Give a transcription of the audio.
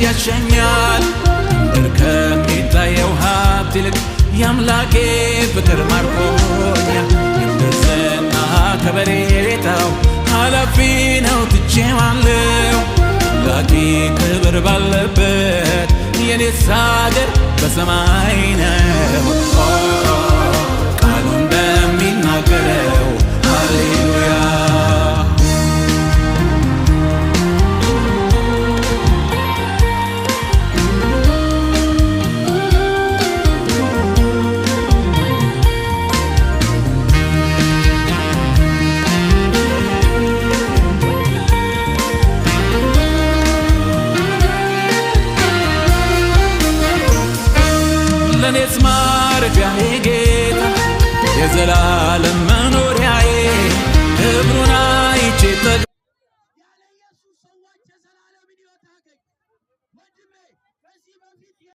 ያሸኛል ምድር ከሚታየው ሀብት ይልቅ የአምላኬ ፍቅር ማርኮኛል የምድርና ከበሬታው ኃላፊ ነው ትቼዋለሁ አምላኬ ክብር ባለበት የኔስ አገር በሰማይ ነው ቃሉ እንደሚናገረው ሃሌሉያ ለኔስ ማረፊያዬ ጌታ የዘላለም መኖሪያዬ ክብሩን አይቼ